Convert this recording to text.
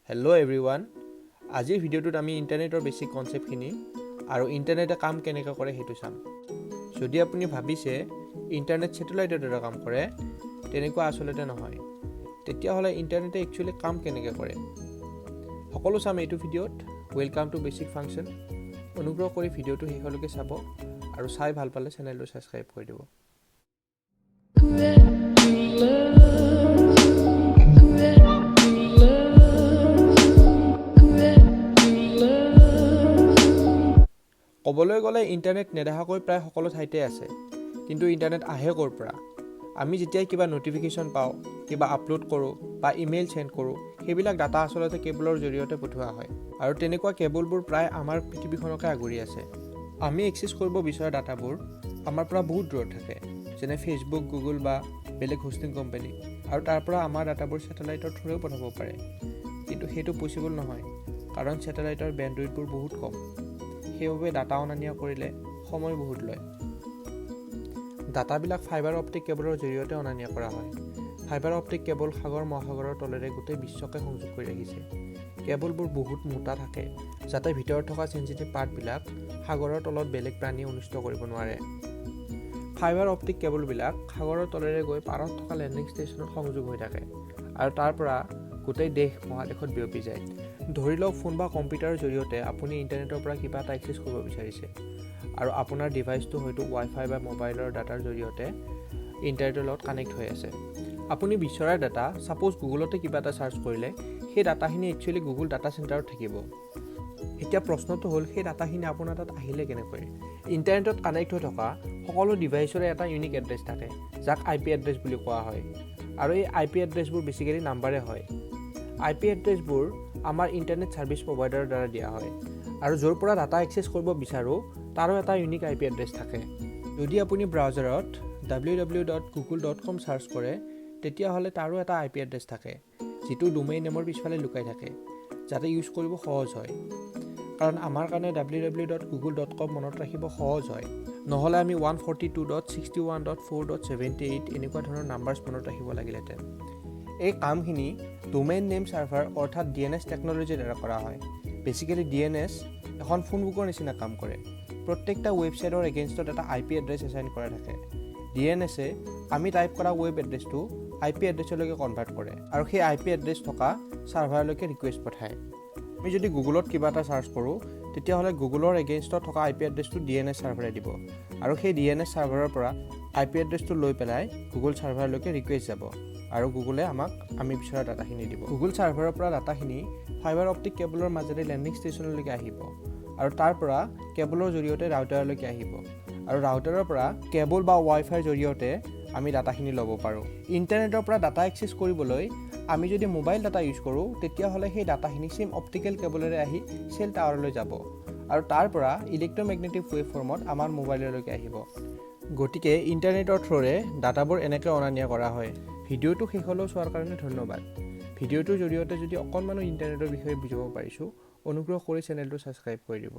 Hello everyone. আজিৰ ভিডিঅ'টোত আমি ইন্টাৰনেটৰ বেসিক কনসেপ্টখিনি আৰু ইন্টাৰনেটে কাম কেনেকৈ কৰে হেতু চাম। যদি আপুনি ভাবিছে ইন্টাৰনেট স্যাটেলাইটৰ দ্বাৰা কাম কৰে তেনেকুৱা আসলতে নহয়। তেতিয়া হলে ইন্টাৰনেটে একচুয়ালি কাম কেনেকৈ কৰে। সকলো চাম এইটো ভিডিঅ'ত। Welcome to basic function. অনুগ্ৰহ কৰি ভিডিঅ'টো শেষলৈকে চাব আৰু চাই ভাল পালে চেনেলটো সাবস্ক্ৰাইব কৰি দিব। ক'বলৈ গ'লে ইন্টাৰনেট নেদেখাকৈ প্ৰায় সকলো ঠাইতে আছে, কিন্তু ইন্টাৰনেট আহে ক'ৰ পৰা? আমি যেতিয়া কিবা নটিফিকেশ্যন পাওঁ, কিবা আপলোড কৰোঁ বা ইমেইল সেন্ড কৰোঁ, সেইবিলাক ডাটা আসলতে কেবলৰ জৰিয়তে পঠোৱা হয়। আৰু তেনেকুৱা কেবলবোৰ প্ৰায় আমাৰ পৃথিৱীখনকে আগুৰি আছে। আমি এক্সেছ কৰিব বিচৰা ডাটাবোৰ আমাৰ পৰা বহুত দূৰত থাকে, যেনে ফেচবুক, গুগল বা বেলেগ হোষ্টিং কোম্পানী, আৰু তাৰ পৰা আমাৰ ডাটাবোৰ স্যাটেলাইটৰ থ্ৰুৰেও পঠাব পাৰে। কিন্তু সেইটো পচিবল নহয়, কাৰণ স্যাটেলাইটৰ বেণ্ডউইথবোৰ বহুত কম। সেইবাবে ডাটা অনা নিয়া কৰিলে সময় বহুত লয়। ডাটাবিলাক ফাইবাৰ অপটিক কেবলৰ জৰিয়তে অনা নিয়া কৰা হয়। ফাইবাৰ অপটিক কেবল সাগৰ মহাসাগৰৰ তলেৰে গোটেই বিশ্বকে সংযোগ কৰি ৰাখিছে। কেবলবোৰ বহুত মোটা থাকে, যাতে ভিতৰত থকা সেনচিটিভ পাৰ্টবিলাক সাগৰৰ তলত বেলেগ প্ৰাণীয়ে অনিষ্ট কৰিব নোৱাৰে। ফাইবাৰ অপটিক কেবলবিলাক সাগৰৰ তলেৰে গৈ পাৰত থকা লেণ্ডিং ষ্টেচনত সংযোগ হৈ থাকে, আৰু তাৰ পৰা গোটেই দেশ মহাদেশত বিয়পি যায়। ধৰি লওক ফোন বা কম্পিউটাৰৰ জৰিয়তে আপুনি ইন্টাৰনেটৰ পৰা কিবা এটা এক্সেছ কৰিব বিচাৰিছে, আৰু আপোনাৰ ডিভাইচটো হয়তো ৱাইফাই বা মোবাইলৰ ডাটাৰ জৰিয়তে ইন্টাৰনেটৰ লগত কানেক্ট হৈ আছে। আপুনি বিচৰা ডাটা, সাপোজ গুগলতে কিবা এটা সাৰ্চ কৰিলে, সেই ডাটাখিনি একচুৱেলি গুগল ডাটা চেণ্টাৰত থাকিব। এতিয়া প্ৰশ্নটো হ'ল, সেই ডাটাখিনি আপোনাৰ তাত আহিলে কেনেকৈ? ইন্টাৰনেটত কানেক্ট হৈ থকা সকলো ডিভাইচৰে এটা ইউনিক এড্ৰেছ থাকে, যাক IP এড্ৰেছ বুলি কোৱা হয়। আৰু এই IP এড্ৰেছবোৰ বেছিকেলি নাম্বাৰে হয়। IP এড্ৰেছবোৰ আমাৰ ইন্টাৰনেট সাৰ্ভিস প্ৰভাইডাৰৰ দ্বাৰা দিয়া হয়, আৰু য'ৰ পৰা ডাটা এক্সেছ কৰিব বিচাৰোঁ তাৰো এটা ইউনিক IP এড্ৰেছ থাকে। যদি আপুনি ব্ৰাউজাৰত www.google.com সাৰ্চ কৰে, তেতিয়াহ'লে তাৰো এটা IP এড্ৰেছ থাকে, যিটো ডোমেইন নেমৰ পিছফালে লুকাই থাকে, যাতে ইউজ কৰিব সহজ হয়। কাৰণ আমাৰ কাৰণে www.google.com মনত ৰাখিব সহজ হয়, নহ'লে আমি 142.61.4.78 এনেকুৱা ধৰণৰ নাম্বাৰছ মনত ৰাখিব লাগিলহেঁতেন। এই কামখিনি ডোমেইন নেম সাৰ্ভাৰ অৰ্থাৎ DNS টেকনলজিৰ দ্বাৰা কৰা হয়। বেছিকেলি DNS এখন ফোন বুকৰ নিচিনা কাম কৰে। প্ৰত্যেকটা ৱেবছাইটৰ এগেইনষ্টত এটা IP এড্ৰেছ এছাইন কৰা থাকে। DNSে আমি টাইপ কৰা ৱেব এড্ৰেছটো IP এড্ৰেছলৈকে কনভাৰ্ট কৰে, আৰু সেই IP এড্ৰেছ থকা সাৰ্ভাৰলৈকে ৰিকুৱেষ্ট পঠায়। আমি যদি গুগলত কিবা এটা সাৰ্চ কৰোঁ, তেতিয়াহ'লে গুগলৰ এগেইনষ্টত থকা IP এড্ৰেছটো DNS সাৰ্ভাৰে দিব, আৰু সেই DNS সাৰ্ভাৰৰ পৰা IP এড্ৰেছটো লৈ পেলাই গুগল সাৰ্ভাৰলৈকে ৰিকুৱেষ্ট যাব, আৰু গুগলে আমাক আমি বিচৰা ডাটাখিনি দিব। গুগল সাৰ্ভাৰৰ পৰা ডাটাখিনি ফাইবাৰ অপটিক কেবলৰ মাজেৰে লেণ্ডিং ষ্টেচনলৈকে আহিব, আৰু তাৰ পৰা কেবলৰ জৰিয়তে ৰাউটাৰলৈকে আহিব, আৰু ৰাউটাৰৰ পৰা কেবল বা ৱাইফাইৰ জৰিয়তে আমি ডাটাখিনি ল'ব পাৰোঁ। ইণ্টাৰনেটৰ পৰা ডাটা এক্সেছ কৰিবলৈ আমি যদি মোবাইল ডাটা ইউজ কৰোঁ, তেতিয়াহ'লে সেই ডাটাখিনি চেম অপটিকেল কেবলেৰে আহি চেল টাৱাৰলৈ যাব, আৰু তাৰ পৰা ইলেক্ট্ৰমেগনেটিক ৱেভ ফৰ্মত আমাৰ মোবাইললৈকে আহিব। গতিকে ইন্টাৰনেটৰ থ্ৰুৰে ডাটাবোৰ এনেকৈ অনা নিয়া কৰা হয়। ভিডিঅ'টো শেষলৈ চোৱাৰ কাৰণে ধন্যবাদ। ভিডিঅ'টোৰ জৰিয়তে যদি অকণমানো ইন্টাৰনেটৰ বিষয়ে বুজিব পাৰিছোঁ, অনুগ্ৰহ কৰি চেনেলটো ছাবস্ক্ৰাইব কৰি দিব।